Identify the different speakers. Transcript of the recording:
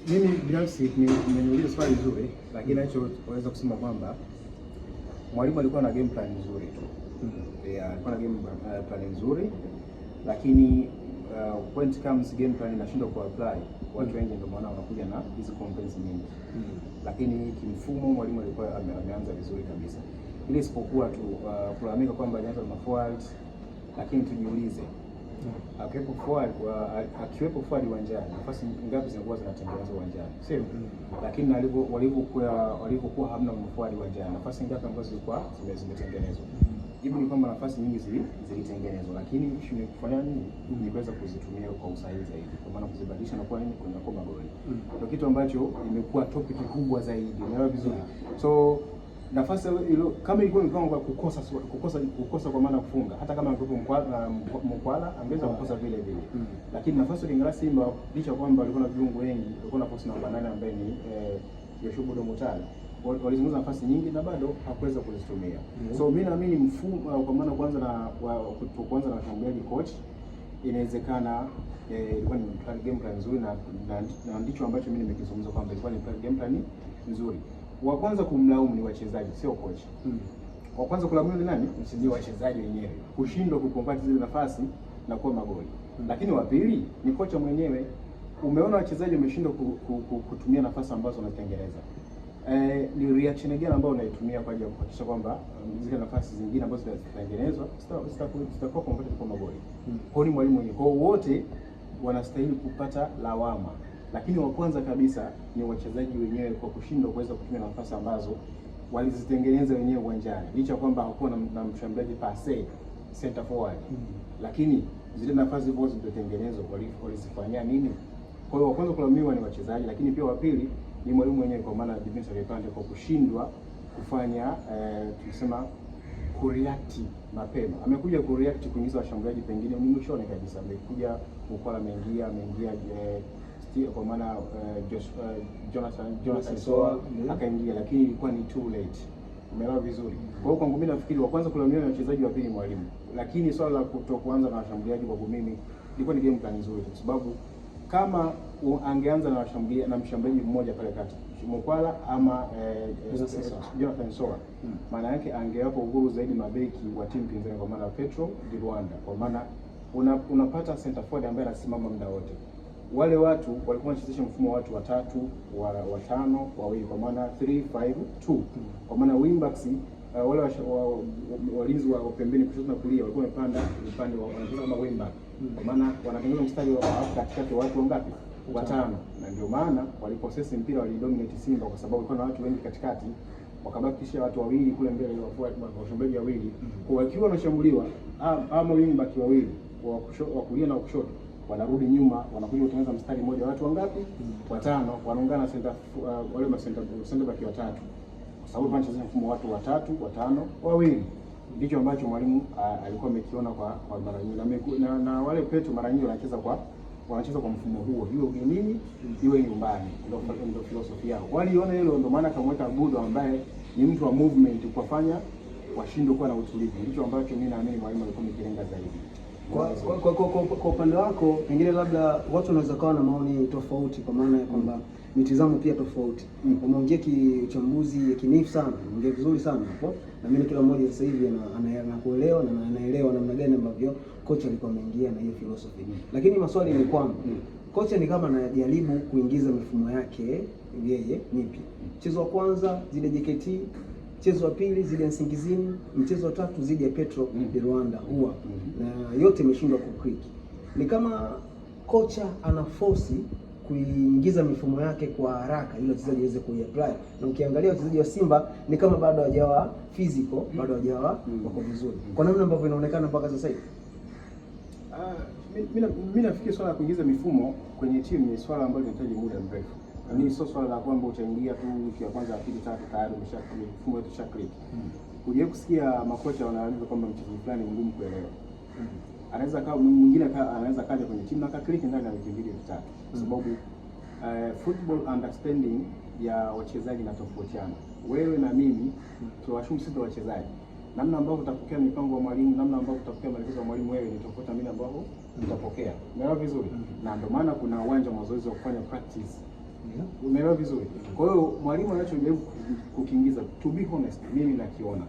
Speaker 1: Mimi binafsi nimeuliza swali zuri, lakini nachoweza kusema kwamba mwalimu alikuwa na game plan nzuri tu. Alikuwa na game plan nzuri, lakini when it comes game plan inashindwa ku apply, watu wengi ndio maana wanakuja na hizo complaints nyingi. Lakini kimfumo mwalimu alikuwa ameanza vizuri kabisa. Ile isipokuwa tu kulalamika kwamba anaanza na forwards, lakini tujiulize akiwepo forward uwanjani, nafasi ngapi zinakuwa zinatengenezwa uwanjani, sio? Lakini walivyokuwa hamna forward uwanjani, nafasi ngapi ambazo zilikuwa zimetengenezwa? Jibu ni kwamba nafasi nyingi zilitengenezwa, lakini kufanya nini? Ni kuweza kuzitumia kwa usahihi zaidi, kwa maana kuzibadilisha na kuwa nini, kwa magoli. Ndio kitu ambacho imekuwa topic kubwa zaidi, unaelewa vizuri. So nafasi ile kama ilikuwa mipango kukosa kwa maana kufunga, hata kama angekuwa Mkwala angeweza kukosa vile vile. Lakini nafasi ile Simba licha kwamba walikuwa na viungo wengi, walikuwa na post namba 8 ambaye ni Joshua Budo Mutale, walizungumza nafasi nyingi na bado hakuweza kuzitumia. So mimi naamini mfumo kwa maana kuanza na shambuliaji coach, inawezekana ilikuwa ni game plan nzuri, na ndicho ambacho mimi nimekizungumza kwamba ilikuwa ni game plan nzuri. Wa kwanza kumlaumu ni wachezaji, sio coach. Wa kwanza kulaumu ni nani? Ni wachezaji wenyewe, kushindwa kukompati zile nafasi na kuwa magoli. Lakini wa pili ni kocha mwenyewe. Umeona wachezaji wameshindwa kutumia nafasi ambazo wanatengeneza. Ni reaction gani ambayo unaitumia kwa ajili ya kuhakikisha kwamba zile nafasi zingine ambazo zinatengenezwa zitakuwa kompati kwa magoli? Kwa ni mwalimu mwenyewe. Kwa wote wanastahili kupata lawama. Lakini wa kwanza kabisa ni wachezaji wenyewe kwa kushindwa kuweza kutumia nafasi ambazo walizitengeneza wenyewe uwanjani. Licha kwamba hakuwa na mshambuliaji per se center forward. Lakini zile nafasi ambazo zilizotengenezwa walizifanyia nini? Kwa hiyo wa kwanza kulaumiwa ni wachezaji, lakini pia wa pili ni mwalimu mwenyewe, kwa maana defensive repande kwa kushindwa kufanya tunasema kureact mapema. Amekuja kureact kuingiza washambuliaji pengine ni mwishoni kabisa. Amekuja Mkwala ameingia kwa maana Jonathan Soa akaingia, lakini ilikuwa ni too late. Umeelewa vizuri? Kwa hiyo kwangu mimi nafikiri wa kwanza kulaumiwa ni wachezaji, wa pili mwalimu. Lakini swala la kutokuanza na washambuliaji kwa mimi ilikuwa ni game plan nzuri, kwa sababu kama angeanza na mshambuliaji mmoja pale kati, Mkwala ama Jonathan Soa, maana yake angewapa uhuru zaidi mabeki wa timu pinzani, kwa maana Petro di Rwanda, kwa maana unapata center forward ambaye anasimama muda wote. Wale watu walikuwa wanachezesha mfumo wa watu watatu, watano, wawili, kwa maana 3-5-2. Kwa maana wingbacks wale walinzi wa pembeni kushoto na kulia walikuwa wamepanda upande wa wanacheza kama wingback. Kwa maana wanatengeneza mstari wa katikati wa watu wangapi? Watano. Na ndio maana walipossess mpira walidominate Simba, kwa sababu walikuwa na watu wengi katikati, wakabakisha watu wawili kule mbele washambuliaji wawili. Kwa wakiwa wanashambuliwa ama wingback wawili wa kulia na kushoto wanarudi nyuma, wanakuja kutengeneza mstari mmoja, watu wangapi? Watano, wanaungana wale center back watatu, kwa sababu tunacheza mfumo watu watatu, watano, wawili. Ndicho ambacho mwalimu alikuwa amekiona kwa mara nyingi, na wale Petro mara nyingi wanacheza kwa mfumo huo, iwe ugenini iwe nyumbani. Ndio philosophy yao. Waliona hilo, ndio maana akamweka Budo ambaye ni mtu wa movement, kufanya washindwe kuwa na utulivu. Ndicho ambacho mimi naamini mwalimu alikuwa amekilenga zaidi.
Speaker 2: Kwa upande wako pengine labda watu wanaweza kuwa na maoni tofauti, kwa maana ya kwamba mitazamo pia tofauti. Umeongea kiuchambuzi kinifu sana, umeongea vizuri sana hapo, na mimi kila mmoja sasa hivi anakuelewa na anaelewa namna gani ambavyo kocha alikuwa ameingia na hiyo philosophy. Lakini maswali ni kwamba kocha ni kama anajaribu kuingiza mifumo yake yeye mipya. Mchezo wa kwanza zile JKT, mchezo wa pili zidi ya Nsingizini, mchezo wa tatu zidi ya Petro di Rwanda huwa na yote imeshindwa kuclick. Ni kama kocha ana force kuingiza mifumo yake kwa haraka ili wachezaji waweze kuiapply. Na ukiangalia wachezaji wa Simba ni kama bado hawajawa physical, bado hawajawa wako vizuri. Kwa namna ambavyo inaonekana mpaka sasa hivi.
Speaker 1: Mimi nafikiri swala la kuingiza mifumo kwenye timu ni swala ambalo linahitaji muda mrefu. Ni sio swala la kwamba utaingia tu wiki ya kwanza, pili, tatu tayari mfumo wetu click. Kuja kusikia makocha wanaeleza kwamba mchezaji fulani ngumu kuelewa. Anaweza kama mwingine anaweza kaja kwenye timu na click ndani ya wiki mbili tatu, kwa sababu football understanding ya wachezaji na tofautiana. Wewe na mimi tuwashumu sisi wachezaji, namna ambavyo utapokea mipango ya mwalimu, namna ambavyo utapokea maelekezo ya mwalimu wewe ni tofauti na mimi ambavyo utapokea. Umeelewa vizuri? Na ndio maana kuna uwanja wa mazoezi wa kufanya practice Umeelewa vizuri? Kwa hiyo mwalimu anachojaribu kukiingiza, to be honest, mimi nakiona